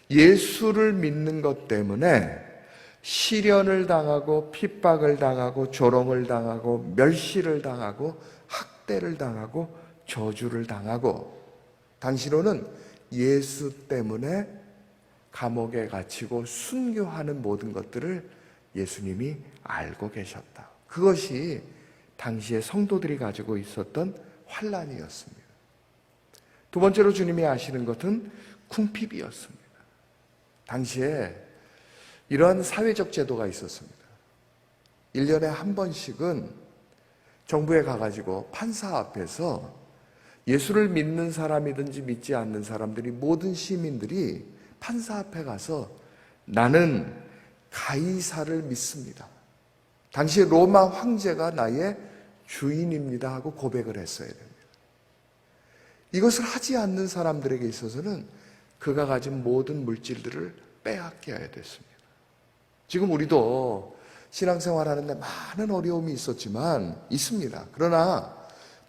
예수를 믿는 것 때문에 시련을 당하고 핍박을 당하고 조롱을 당하고 멸시를 당하고 학대를 당하고 저주를 당하고, 당시로는 예수 때문에 감옥에 갇히고 순교하는 모든 것들을 예수님이 알고 계셨다. 그것이 당시의 성도들이 가지고 있었던 환난이었습니다. 두 번째로 주님이 아시는 것은 궁핍이었습니다. 당시에 이러한 사회적 제도가 있었습니다. 1년에 한 번씩은 정부에 가가지고 판사 앞에서 예수를 믿는 사람이든지 믿지 않는 사람들이, 모든 시민들이 판사 앞에 가서 나는 가이사를 믿습니다, 당시 로마 황제가 나의 주인입니다 하고 고백을 했어야 됩니다. 이것을 하지 않는 사람들에게 있어서는 그가 가진 모든 물질들을 빼앗겨야 됐습니다. 지금 우리도 신앙생활하는데 많은 어려움이 있습니다. 그러나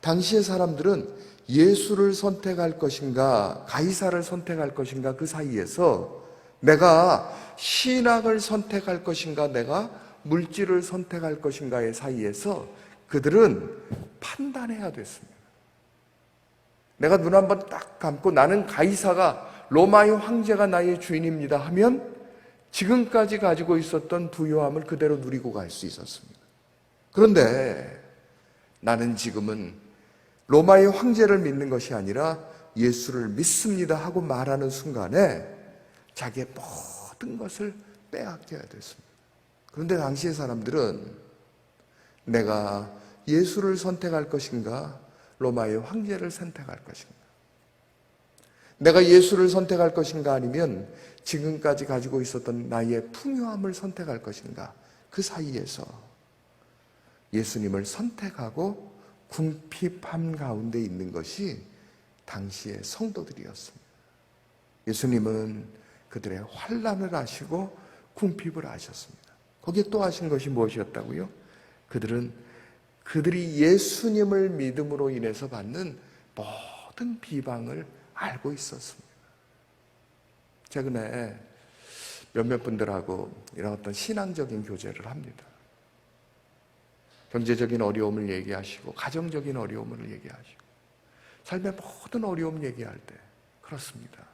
당시의 사람들은 예수를 선택할 것인가 가이사를 선택할 것인가, 그 사이에서 내가 신앙을 선택할 것인가 내가 물질을 선택할 것인가의 사이에서 그들은 판단해야 됐습니다. 내가 눈 한번 딱 감고 나는 가이사가, 로마의 황제가 나의 주인입니다 하면 지금까지 가지고 있었던 부유함을 그대로 누리고 갈 수 있었습니다. 그런데 나는 지금은 로마의 황제를 믿는 것이 아니라 예수를 믿습니다 하고 말하는 순간에 자기의 모든 것을 빼앗겨야 됐습니다. 그런데 당시의 사람들은 내가 예수를 선택할 것인가 로마의 황제를 선택할 것인가, 내가 예수를 선택할 것인가 아니면 지금까지 가지고 있었던 나의 풍요함을 선택할 것인가, 그 사이에서 예수님을 선택하고 궁핍함 가운데 있는 것이 당시의 성도들이었습니다. 예수님은 그들의 환난을 아시고 궁핍을 아셨습니다. 거기에 또 하신 것이 무엇이었다고요? 그들이 예수님을 믿음으로 인해서 받는 모든 비방을 알고 있었습니다. 최근에 몇몇 분들하고 이런 어떤 신앙적인 교제를 합니다. 경제적인 어려움을 얘기하시고 가정적인 어려움을 얘기하시고 삶의 모든 어려움 얘기할 때 그렇습니다.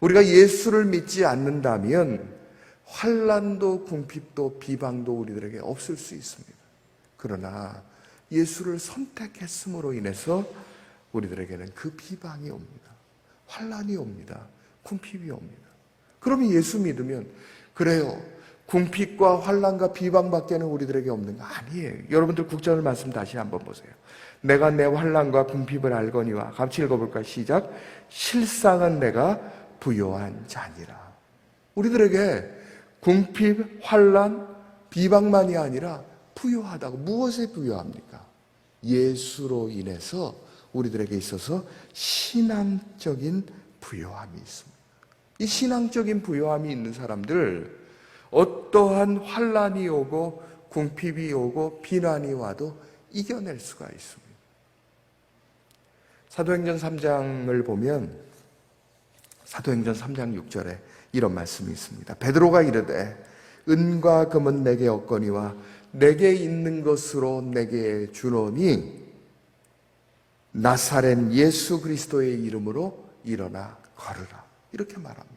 우리가 예수를 믿지 않는다면 환난도 궁핍도 비방도 우리들에게 없을 수 있습니다. 그러나 예수를 선택했음으로 인해서 우리들에게는 그 비방이 옵니다. 환난이 옵니다. 궁핍이 옵니다. 그러면 예수 믿으면 그래요, 궁핍과 환난과 비방밖에는 우리들에게 없는 거 아니에요. 여러분들 국전을 말씀 다시 한번 보세요. 내가 내 환난과 궁핍을 알거니와, 같이 읽어볼까요? 시작. 실상은 내가 부요한 자니라. 우리들에게 궁핍, 환난, 비방만이 아니라 부요하다고. 무엇에 부요합니까? 예수로 인해서 우리들에게 있어서 신앙적인 부요함이 있습니다. 이 신앙적인 부요함이 있는 사람들, 어떠한 환난이 오고 궁핍이 오고 비난이 와도 이겨낼 수가 있습니다. 사도행전 3장을 보면 사도행전 3장 6절에 이런 말씀이 있습니다. 베드로가 이르되 은과 금은 내게 없거니와 내게 있는 것으로 내게 주노니 나사렛 예수 그리스도의 이름으로 일어나 걸으라. 이렇게 말합니다.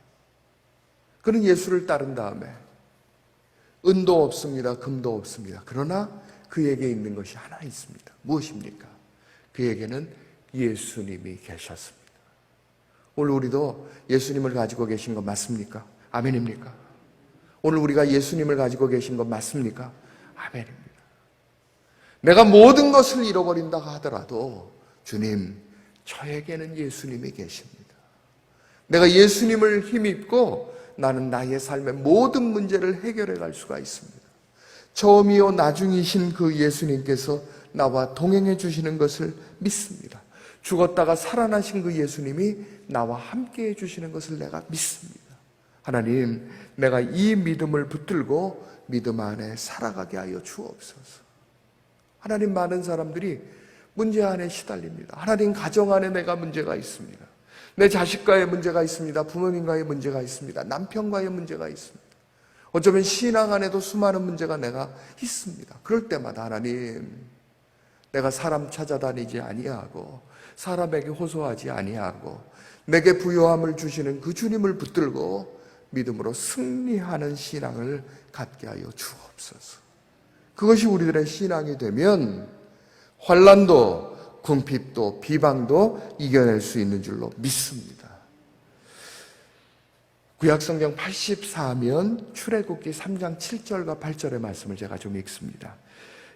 그는 예수를 따른 다음에 은도 없습니다. 금도 없습니다. 그러나 그에게 있는 것이 하나 있습니다. 무엇입니까? 그에게는 예수님이 계셨습니다. 오늘 우리도 예수님을 가지고 계신 것 맞습니까? 아멘입니까? 오늘 우리가 예수님을 가지고 계신 것 맞습니까? 아멘입니다. 내가 모든 것을 잃어버린다 하더라도 주님, 저에게는 예수님이 계십니다. 내가 예수님을 힘입고 나는 나의 삶의 모든 문제를 해결해 갈 수가 있습니다. 처음이요 나중이신 그 예수님께서 나와 동행해 주시는 것을 믿습니다. 죽었다가 살아나신 그 예수님이 나와 함께 해주시는 것을 내가 믿습니다. 하나님, 내가 이 믿음을 붙들고 믿음 안에 살아가게 하여 주옵소서. 하나님, 많은 사람들이 문제 안에 시달립니다. 하나님, 가정 안에 내가 문제가 있습니다. 내 자식과의 문제가 있습니다. 부모님과의 문제가 있습니다. 남편과의 문제가 있습니다. 어쩌면 신앙 안에도 수많은 문제가 내가 있습니다. 그럴 때마다 하나님, 내가 사람 찾아다니지 아니하고 사람에게 호소하지 아니하고 내게 부요함을 주시는 그 주님을 붙들고 믿음으로 승리하는 신앙을 갖게 하여 주옵소서. 그것이 우리들의 신앙이 되면 환난도 궁핍도 비방도 이겨낼 수 있는 줄로 믿습니다. 구약성경 84면 출애굽기 3장 7절과 8절의 말씀을 제가 좀 읽습니다.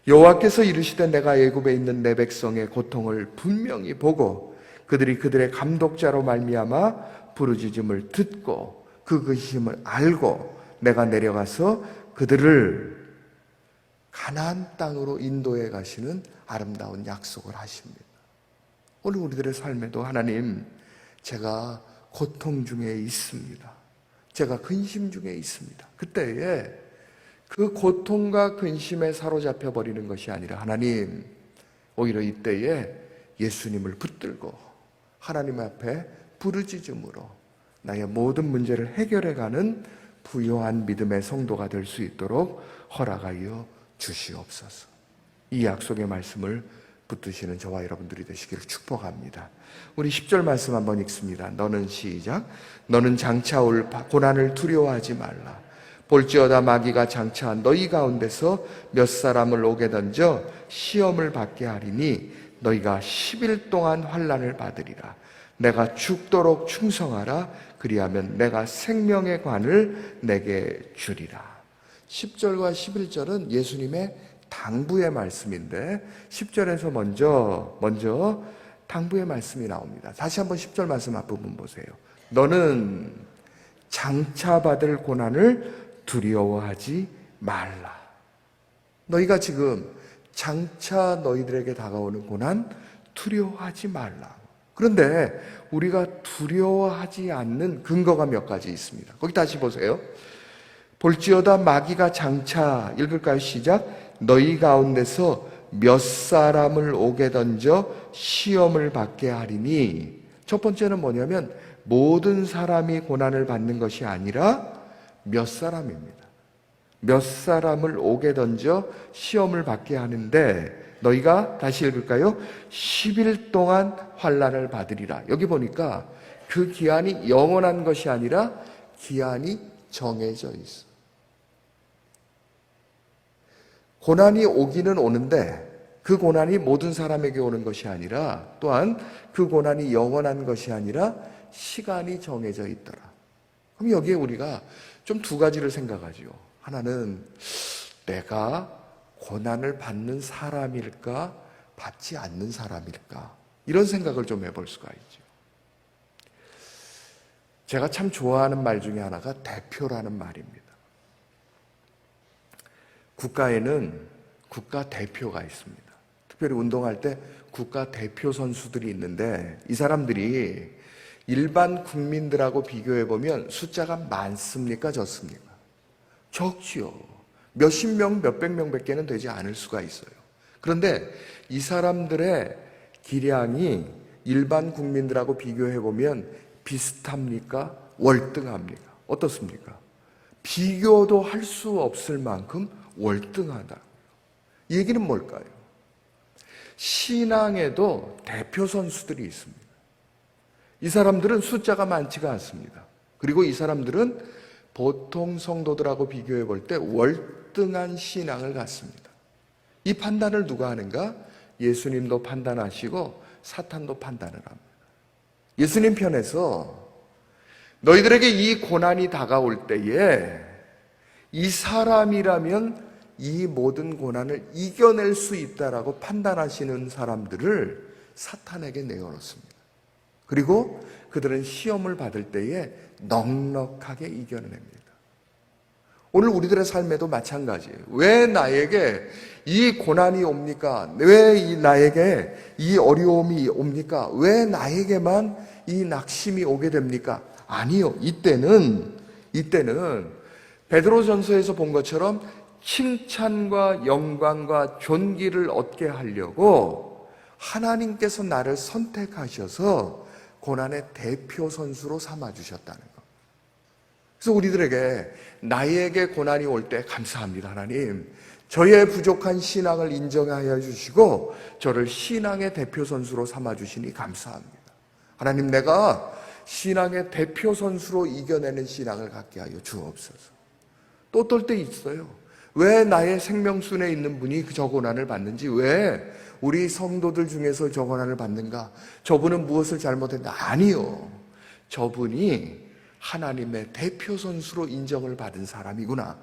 여호와께서 이르시되 내가 애굽에 있는 내 백성의 고통을 분명히 보고 그들이 그들의 감독자로 말미암아 부르짖음을 듣고 그 근심을 알고 내가 내려가서 그들을 가나안 땅으로 인도해 가시는 아름다운 약속을 하십니다. 오늘 우리들의 삶에도 하나님, 제가 고통 중에 있습니다. 제가 근심 중에 있습니다. 그때에 그 고통과 근심에 사로잡혀 버리는 것이 아니라 하나님, 오히려 이때에 예수님을 붙들고 하나님 앞에 부르짖음으로 나의 모든 문제를 해결해가는 부요한 믿음의 성도가 될 수 있도록 허락하여 주시옵소서. 이 약속의 말씀을 붙드시는 저와 여러분들이 되시기를 축복합니다. 우리 10절 말씀 한번 읽습니다. 너는 시작. 너는 장차 올 고난을 두려워하지 말라. 볼지어다 마귀가 장차 너희 가운데서 몇 사람을 옥에 던져 시험을 받게 하리니 너희가 10일 동안 환난을 받으리라. 내가 죽도록 충성하라. 그리하면 내가 생명의 관을 내게 주리라. 10절과 11절은 예수님의 당부의 말씀인데 10절에서 먼저 당부의 말씀이 나옵니다. 다시 한번 10절 말씀 앞부분 보세요. 너는 장차 받을 고난을 두려워하지 말라. 너희가 지금 장차 너희들에게 다가오는 고난 두려워하지 말라. 그런데 우리가 두려워하지 않는 근거가 몇 가지 있습니다. 거기 다시 보세요. 볼지어다 마귀가 장차, 읽을까요? 시작. 너희 가운데서 몇 사람을 옥에 던져 시험을 받게 하리니, 첫 번째는 뭐냐면 모든 사람이 고난을 받는 것이 아니라 몇 사람입니다. 몇 사람을 옥에 던져 시험을 받게 하는데 너희가, 다시 읽을까요? 10일 동안 환난을 받으리라. 여기 보니까 그 기한이 영원한 것이 아니라 기한이 정해져 있어. 고난이 오기는 오는데 그 고난이 모든 사람에게 오는 것이 아니라, 또한 그 고난이 영원한 것이 아니라 시간이 정해져 있더라. 그럼 여기에 우리가 좀 두 가지를 생각하죠. 하나는 내가 고난을 받는 사람일까, 받지 않는 사람일까, 이런 생각을 좀 해볼 수가 있죠. 제가 참 좋아하는 말 중에 하나가 대표라는 말입니다. 국가에는 국가 대표가 있습니다. 특별히 운동할 때 국가 대표 선수들이 있는데 이 사람들이 일반 국민들하고 비교해 보면 숫자가 많습니까, 적습니까? 적지요. 몇십 명, 몇백 명밖에는 되지 않을 수가 있어요. 그런데 이 사람들의 기량이 일반 국민들하고 비교해 보면 비슷합니까? 월등합니까? 어떻습니까? 비교도 할 수 없을 만큼 월등하다. 이 얘기는 뭘까요? 신앙에도 대표 선수들이 있습니다. 이 사람들은 숫자가 많지가 않습니다. 그리고 이 사람들은 보통 성도들하고 비교해 볼 때 월등한 신앙을 갖습니다. 이 판단을 누가 하는가? 예수님도 판단하시고 사탄도 판단을 합니다. 예수님 편에서 너희들에게 이 고난이 다가올 때에 이 사람이라면 이 모든 고난을 이겨낼 수 있다라고 판단하시는 사람들을 사탄에게 내어놓습니다. 그리고 그들은 시험을 받을 때에 넉넉하게 이겨냅니다. 오늘 우리들의 삶에도 마찬가지예요. 왜 나에게 이 고난이 옵니까? 왜 나에게 이 어려움이 옵니까? 왜 나에게만 이 낙심이 오게 됩니까? 아니요. 이때는 베드로전서에서 본 것처럼 칭찬과 영광과 존귀를 얻게 하려고 하나님께서 나를 선택하셔서 고난의 대표 선수로 삼아주셨다는 것. 그래서 우리들에게 나에게 고난이 올 때 감사합니다. 하나님, 저의 부족한 신앙을 인정하여 주시고 저를 신앙의 대표 선수로 삼아주시니 감사합니다. 하나님, 내가 신앙의 대표 선수로 이겨내는 신앙을 갖게 하여 주옵소서. 또 어떨 때 있어요. 왜 나의 생명순에 있는 분이 저 고난을 받는지, 왜 우리 성도들 중에서 저 고난을 받는가? 저분은 무엇을 잘못했나? 아니요. 저분이 하나님의 대표 선수로 인정을 받은 사람이구나.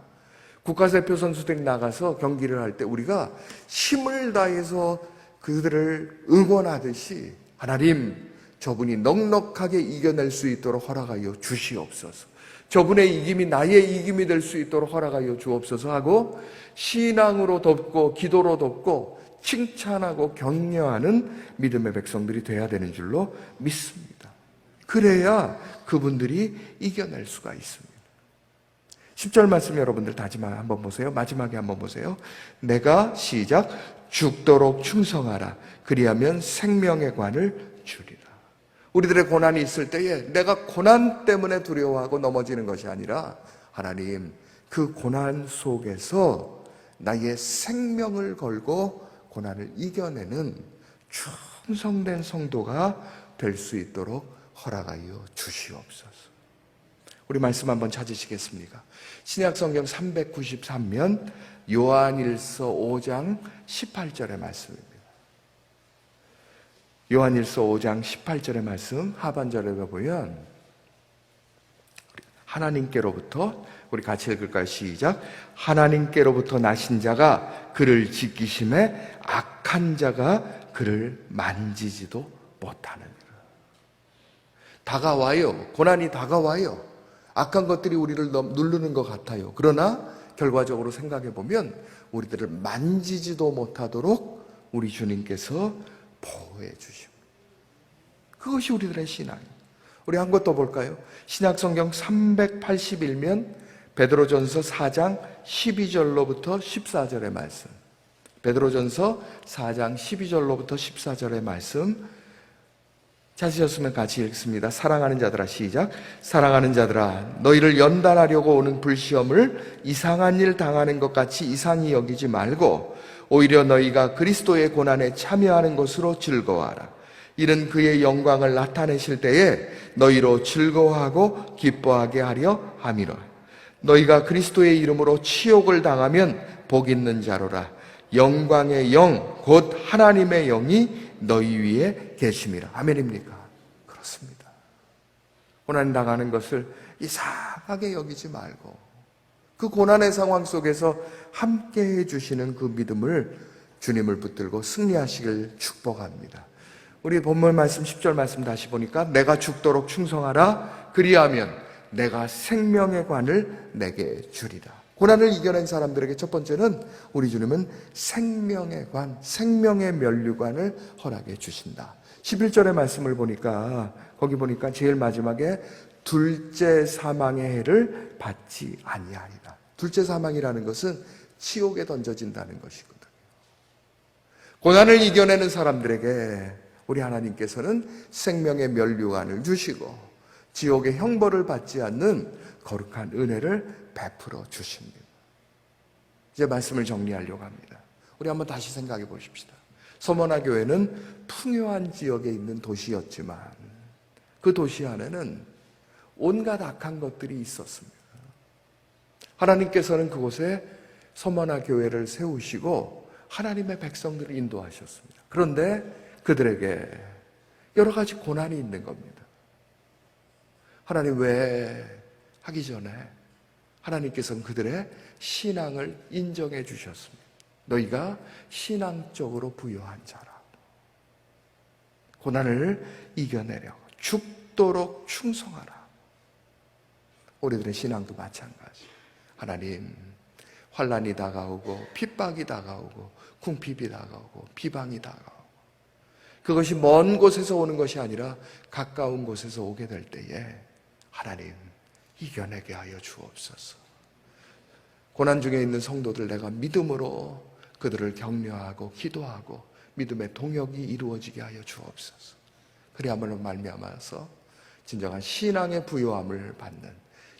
국가대표 선수들이 나가서 경기를 할 때 우리가 힘을 다해서 그들을 응원하듯이 하나님, 저분이 넉넉하게 이겨낼 수 있도록 허락하여 주시옵소서. 저분의 이김이 나의 이김이 될 수 있도록 허락하여 주옵소서 하고 신앙으로 돕고 기도로 돕고 칭찬하고 격려하는 믿음의 백성들이 돼야 되는 줄로 믿습니다. 그래야 그분들이 이겨낼 수가 있습니다. 10절 말씀 여러분들 다시마 한번 보세요. 마지막에 한번 보세요. 내가 시작 죽도록 충성하라. 그리하면 생명의 관을 주리라. 우리들의 고난이 있을 때에 내가 고난 때문에 두려워하고 넘어지는 것이 아니라 하나님, 그 고난 속에서 나의 생명을 걸고 고난을 이겨내는 충성된 성도가 될 수 있도록 허락하여 주시옵소서. 우리 말씀 한번 찾으시겠습니까? 신약성경 393면 요한일서 5장 18절의 말씀입니다. 요한일서 5장 18절의 말씀 하반절에 보면 하나님께로부터, 우리 같이 읽을까요? 시작. 하나님께로부터 나신 자가 그를 지키심에 악한 자가 그를 만지지도 못하느니라. 다가와요. 고난이 다가와요. 악한 것들이 우리를 누르는 것 같아요. 그러나 결과적으로 생각해 보면 우리들을 만지지도 못하도록 우리 주님께서 보호해 주십니다. 그것이 우리들의 신앙입니다. 우리 한 것 더 볼까요? 신약성경 381면 베드로전서 4장 12절로부터 14절의 말씀. 베드로전서 4장 12절로부터 14절의 말씀 찾으셨으면 같이 읽습니다. 사랑하는 자들아, 시작. 사랑하는 자들아, 너희를 연단하려고 오는 불시험을 이상한 일 당하는 것 같이 이상히 여기지 말고 오히려 너희가 그리스도의 고난에 참여하는 것으로 즐거워하라. 이는 그의 영광을 나타내실 때에 너희로 즐거워하고 기뻐하게 하려 함이라. 너희가 그리스도의 이름으로 치욕을 당하면 복 있는 자로라. 영광의 영 곧 하나님의 영이 너희 위에 계심이라. 아멘입니까? 그렇습니다. 고난 당하는 것을 이상하게 여기지 말고 그 고난의 상황 속에서 함께 해주시는 그 믿음을 주님을 붙들고 승리하시길 축복합니다. 우리 본문 말씀 10절 말씀 다시 보니까 내가 죽도록 충성하라. 그리하면 내가 생명의 관을 내게 주리라. 고난을 이겨낸 사람들에게 첫 번째는 우리 주님은 생명의 관, 생명의 면류관을 허락해 주신다. 11절의 말씀을 보니까 거기 보니까 제일 마지막에 둘째 사망의 해를 받지 아니하리라. 둘째 사망이라는 것은 지옥에 던져진다는 것이거든요. 고난을 이겨내는 사람들에게 우리 하나님께서는 생명의 면류관을 주시고 지옥의 형벌을 받지 않는 거룩한 은혜를 베풀어 주십니다. 이제 말씀을 정리하려고 합니다. 우리 한번 다시 생각해 보십시다. 서머나 교회는 풍요한 지역에 있는 도시였지만 그 도시 안에는 온갖 악한 것들이 있었습니다. 하나님께서는 그곳에 서머나 교회를 세우시고 하나님의 백성들을 인도하셨습니다. 그런데 그들에게 여러 가지 고난이 있는 겁니다. 하나님 왜 하기 전에 하나님께서는 그들의 신앙을 인정해 주셨습니다. 너희가 신앙적으로 부유한 자라. 고난을 이겨내려고 죽도록 충성하라. 우리들의 신앙도 마찬가지. 하나님, 환난이 다가오고 핍박이 다가오고 궁핍이 다가오고 비방이 다가오고 그것이 먼 곳에서 오는 것이 아니라 가까운 곳에서 오게 될 때에 하나님 이겨내게 하여 주옵소서. 고난 중에 있는 성도들 내가 믿음으로 그들을 격려하고 기도하고 믿음의 동역이 이루어지게 하여 주옵소서. 그리함으로 말미암아서 진정한 신앙의 부요함을 받는,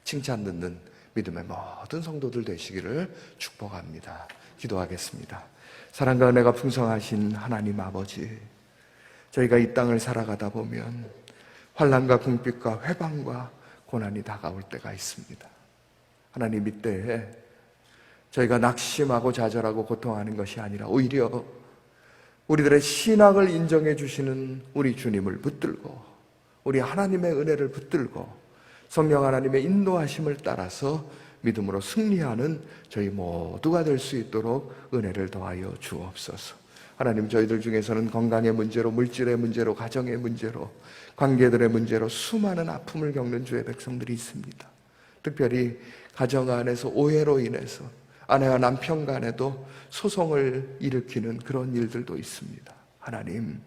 칭찬 듣는 믿음의 모든 성도들 되시기를 축복합니다. 기도하겠습니다. 사랑과 은혜가 풍성하신 하나님 아버지, 저희가 이 땅을 살아가다 보면 환난과 궁핍과 회방과 고난이 다가올 때가 있습니다. 하나님, 이때에 저희가 낙심하고 좌절하고 고통하는 것이 아니라 오히려 우리들의 신앙을 인정해 주시는 우리 주님을 붙들고 우리 하나님의 은혜를 붙들고 성령 하나님의 인도하심을 따라서 믿음으로 승리하는 저희 모두가 될 수 있도록 은혜를 더하여 주옵소서. 하나님, 저희들 중에서는 건강의 문제로, 물질의 문제로, 가정의 문제로, 관계들의 문제로 수많은 아픔을 겪는 주의 백성들이 있습니다. 특별히 가정 안에서 오해로 인해서 아내와 남편 간에도 소송을 일으키는 그런 일들도 있습니다. 하나님,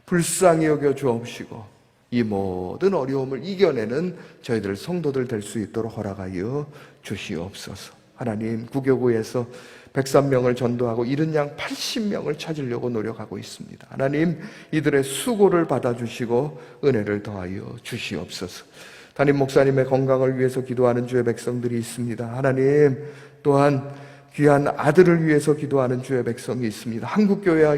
불쌍히 여겨 주옵시고 이 모든 어려움을 이겨내는 저희들 성도들 될 수 있도록 허락하여 주시옵소서. 하나님, 구교구에서 103명을 전도하고 잃은 양 80명을 찾으려고 노력하고 있습니다. 하나님, 이들의 수고를 받아주시고 은혜를 더하여 주시옵소서. 담임 목사님의 건강을 위해서 기도하는 주의 백성들이 있습니다. 하나님, 또한 귀한 아들을 위해서 기도하는 주의 백성이 있습니다. 한국교회와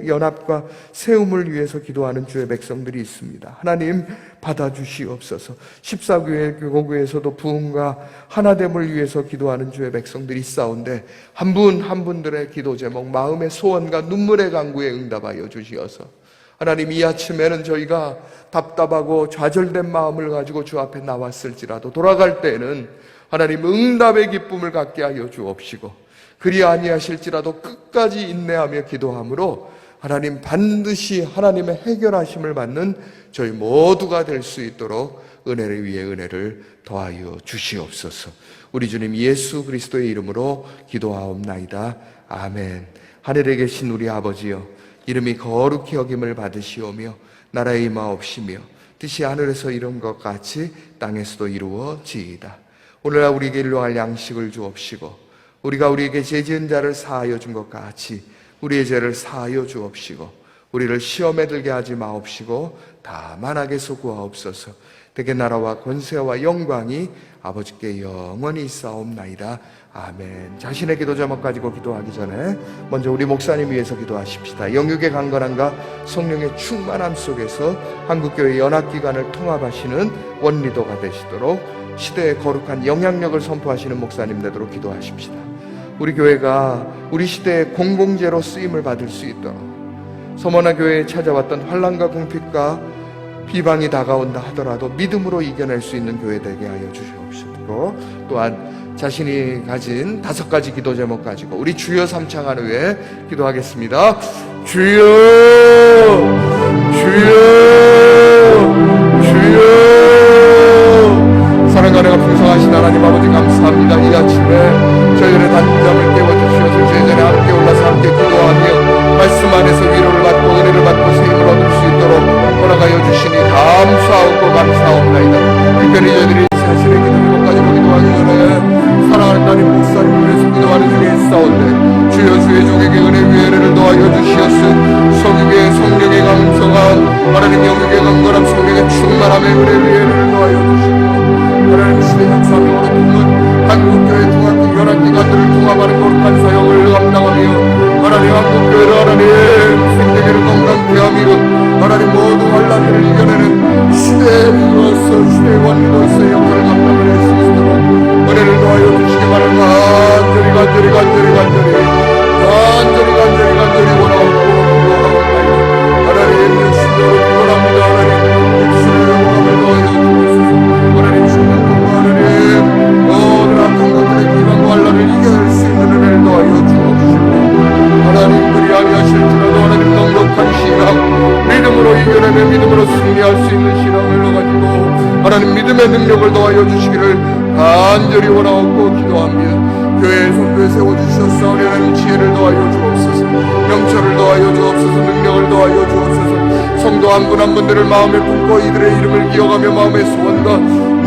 연합과 세움을 위해서 기도하는 주의 백성들이 있습니다. 하나님, 받아주시옵소서. 14교회 교구에서도 부흥과 하나됨을 위해서 기도하는 주의 백성들이 있사온데 한 분 한 분들의 기도 제목, 마음의 소원과 눈물의 간구에 응답하여 주시어서 하나님, 이 아침에는 저희가 답답하고 좌절된 마음을 가지고 주 앞에 나왔을지라도 돌아갈 때에는 하나님, 응답의 기쁨을 갖게 하여 주옵시고 그리 아니하실지라도 끝까지 인내하며 기도함으로 하나님, 반드시 하나님의 해결하심을 받는 저희 모두가 될 수 있도록 은혜를 위해 은혜를 더하여 주시옵소서. 우리 주님 예수 그리스도의 이름으로 기도하옵나이다. 아멘. 하늘에 계신 우리 아버지여, 이름이 거룩히 여김을 받으시오며 나라에 임하옵시며 뜻이 하늘에서 이룬 것 같이 땅에서도 이루어지이다. 오늘날 우리에게 일용할 양식을 주옵시고 우리가 우리에게 죄 지은 자를 사하여 준 것 같이 우리의 죄를 사하여 주옵시고 우리를 시험에 들게 하지 마옵시고 다만 악에서 구하옵소서. 대개 나라와 권세와 영광이 아버지께 영원히 있사옵나이다. 아멘. 자신의 기도 제목 가지고 기도하기 전에 먼저 우리 목사님 위해서 기도하십시다. 영육의 강건함과 성령의 충만함 속에서 한국교회 연합기관을 통합하시는 원리도가 되시도록 시대의 거룩한 영향력을 선포하시는 목사님 되도록 기도하십시다. 우리 교회가 우리 시대의 공공재로 쓰임을 받을 수 있도록 서머나 교회에 찾아왔던 환난과 궁핍과 비방이 다가온다 하더라도 믿음으로 이겨낼 수 있는 교회 되게 하여 주시옵시고, 또한 자신이 가진 5가지 기도 제목 가지고 우리 주여 삼창한 후에 기도하겠습니다. 주여, 주여, 주여. 사랑과 은혜가 풍성하신 하나님 아버지, 감사합니다. 이 아침에 저희들의 단잠을 깨워주시어서 제자리에 함께 올라서 함께 기도하며 말씀 안에서 위로를 받고 은혜를 받고 세임을 얻을 수 있도록 허락하여 주시니 감사하고 감사옵나이다. 특별히 저희들이 자신의 기도 제목까지 기도하기 전에 사랑하는 따님 목사님을 위해서 기도하는 중에 있사온데 주여, 주의 종에게 은혜 위에 은혜를 더하여 주시었음. 성육의 성령의 강성함, 하나님 영육의 강건함, 성령의 충만함에 은혜 위에 은혜를 더하여 주시고 하나님 시대 역사명으로 품은 한국교회 통합 연합기관들을 통합하는 거룩한 사역을 감당하며 하나님 한국교회를 하나님 생명을 건강케 하며 하나님 모든 환난을 이겨내는 시대의 리더로서 시대의 원리로서의 역할을 감당을 할 수 있도록 은혜를 더하여 주시기 바랍니다. 간절히 원하옵고 하나님 육신으로 기원합니다. 하나님 육신의 영광을 더하여 주옵소서. 하나님 죽는 하나님 모든 악한 것들의 비방과 환난을 이겨낼 수 있는 은혜를 더하여 주옵시고 하나님 그리 아니하실지라도 하나님 넉넉한 신앙, 믿음으로 이겨내며 믿음으로 승리할 수 있는 신앙을 가지고 하나님 믿음의 능력을 더하여 주시기를 간절히 원하옵고 기도합니다. 교회의 선교에 세워주셨사오니 하나님 지혜를 더하여 주옵소서, 명철을 더하여 주옵소서, 능력을 더하여 주옵소서. 성도 한 분 한 분들을 마음에 품고 이들의 이름을 기억하며 마음의 소원과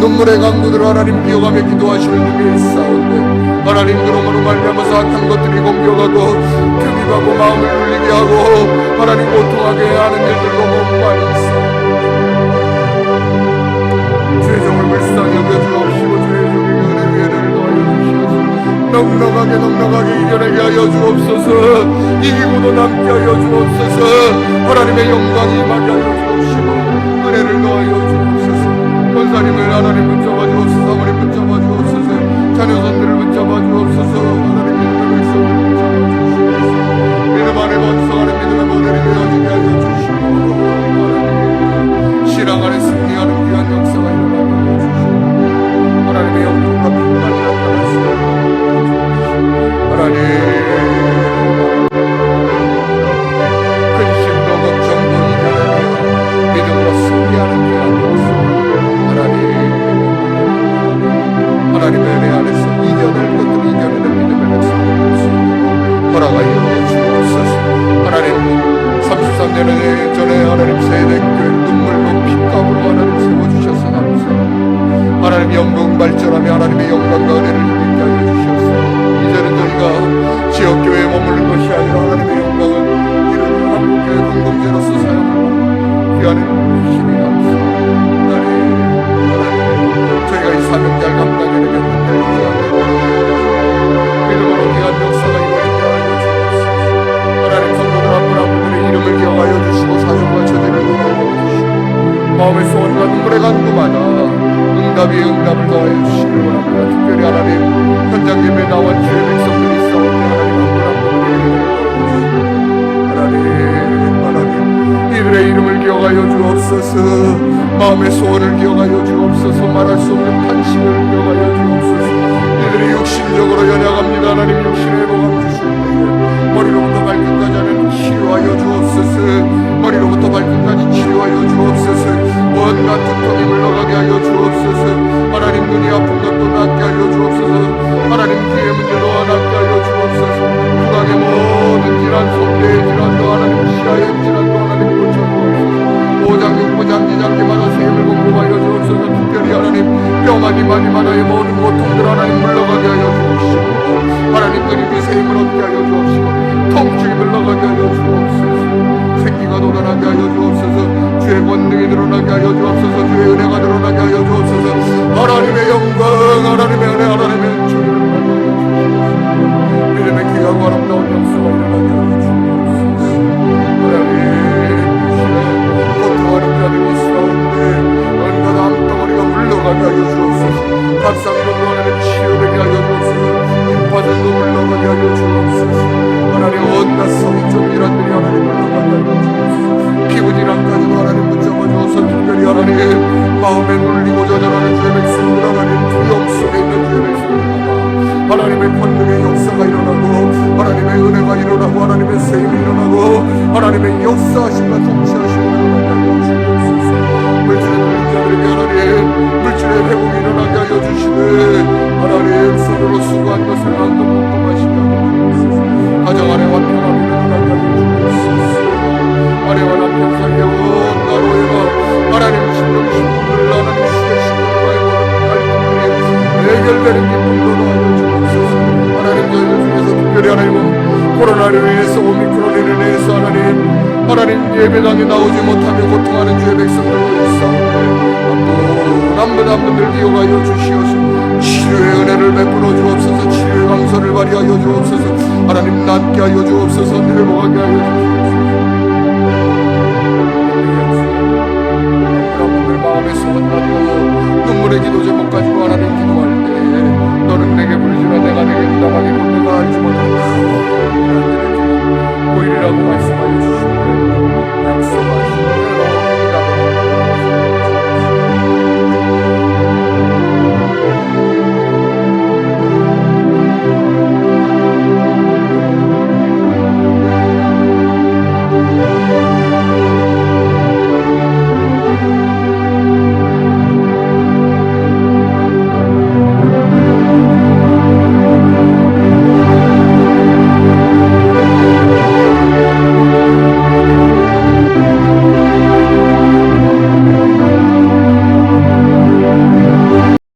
눈물의 간구들을 하나님 기억하며 기도하시는 중에 있사온데 하나님 그러므로 말미암아서 악한 것들이 공격하고 틈이 가고 마음을 울리게 하고 하나님 고통하게 하는 일들 너무 많이 있어. 죄종을 불쌍히 여겨주옵시고 죄종의 은혜 위에를 더하여 주시옵소서. 넉넉하게 이겨내게 하여 주옵소서. 이기고도 남게 하여 주옵소서. 하나님의 영광이 임하게 하여 주옵시고 은혜를 더하여 주옵소서. 권사님을 하나님 붙잡아 주옵소서. 어머니 붙잡아 주옵소서. 자녀선들을 붙잡아 주옵소서. 하나님 믿음의 백성을 붙잡아 주시옵소서. 믿음 안에 번성하는 믿음의 모델이 되어지게 하여 주시고 하나님 신앙 안에 승리하는 귀한 역사가 일어나게 하여 주시고 하나님의 영광과 빛깔이 나타났으며 하나님 근심도 걱정도 이겨내며 믿음으로 승리하는 귀한 역사 하나님의 은혜 안에서 이겨낼 것들을 이겨내는 믿음의 백성이 될 수 있도록 허락하여 주옵소서. 하나님 33년 전에 하나님 세대교회 눈물로 핏값으로 하나님 세워주셔서 감사합니다. 하나님 영광 발전하며 하나님의 영광과 은혜를 누리게 하여 주셔서 이제는 저희가 지역교회에 머무는 것이 아니라 하나님의 영광은 이런 한국교회 공동체로서 사용하고 귀하는 힘이 감사합니다. 하나님 저희가 이 사명자를 감당해내게 흔들리지 않고 믿음으로 귀한 역사가 이루어지게 하여 주옵소서. 하나님 성도들 한 분 한 분들의 이름을 기억하여 주시고 사정과 처지를 기억하여 주시고 마음의 소원과 눈물의 간구마다 응답 위에 응답을 더하여 주시길 원합니다. 특별히 하나님 현장 예배 나와 주의 백성들이 싸울 때 하나님 한 분 한 분들의 하나님 이들의 이름을 기억하여 주옵소서. 마음의 소원을 기억하여 주옵소서. 말할 수 없는 탄식을 기억하여 주옵소서. 이들이 육신적으로 연약합니다. 하나님 육신의 회복함 주실 때에 머리로부터 발끝까지 하는 치료하여 주옵소서. 머리로부터 발끝까지 치료하여 주옵소서. 온갖 두통이 물러가게 하여 주옵소서. 하나님 눈이 아픈 것도 낫게 하여 주옵소서. 하나님 귀의 문제도 낫게 하여 주옵소서. 구강의 모든 질환, 속대의 질환도 하나님 치아의 질환도 하나님 고쳐주옵소서. 오장육부장기장기마다 세임을 공급하여 주옵소서. 특별히 하나님 뼈마디 마디마다의 모든 고통들 하나님 물러가게 하여 주옵시고 하나님 그리고 세임을 얻게 하여 주옵시고 통증이 물러가게 하여 주옵소서. 생기가 돋아나게 하여 주옵소서. 주의 권능이 드러나게 하여 주옵소서. 주의 은혜가 드러나게 하여 주옵소서. 하나님의 영광 하나님의 은혜 하나님의 주를 믿음의 귀하고 아름다운 역사가 일어나게 하여 주옵소서. 하나님 고통하는 자들이 있사온데 온갖 암덩어리가 물러가게 하여 주옵소서. 각상도 하나님 치유되게 하여 주옵소서. 힘파전도 물러가게 하여 주옵소서. 하나님 온갖 성적 질환들이 하나님 물러가게 하여 주옵소서. 피부질환까지도 하나님 붙잡아 주옵소서. 특별히 하나님 마음에 눌리고 저절하는 주의 백성들 하나님 두려움 속에 있는 주의 백성들 하나님의 권능의 역사가 일어나고 하나님의 은혜가 일어나고 하나님의 세임이 일어나고 하나님의 역사하심과 통치하심이 일어나게 하여 주옵소서. 물질에 눌린 자들에게 하나님 물질의 회복이 일어나게 하여 주시되 하나님 손으로 수고한 것을 마음껏 먹동하시게 하여 주옵소서. 가정 안에 화평함이 일어나게 하여 주옵소서. 아내와 남편 사이에 온갖 오해가 하나님 신령신분을 하나님 시대신분과의 모든 갈등들이 해결되는 기쁨도 하여 주옵소서. 하나님 저희들 중에서 특별히 하나님은 코로나로 인해서 오미크론으로 인해서 하나님 예배당에 나오지 못하며 고통하는 주의 백성들도 있사오니 한 분들 기억하여 주시옵소서. 치료의 은혜를 베풀어 주옵소서. 치료의 강서를 발휘하여 주옵소서. 하나님 낫게 하여 주옵소서.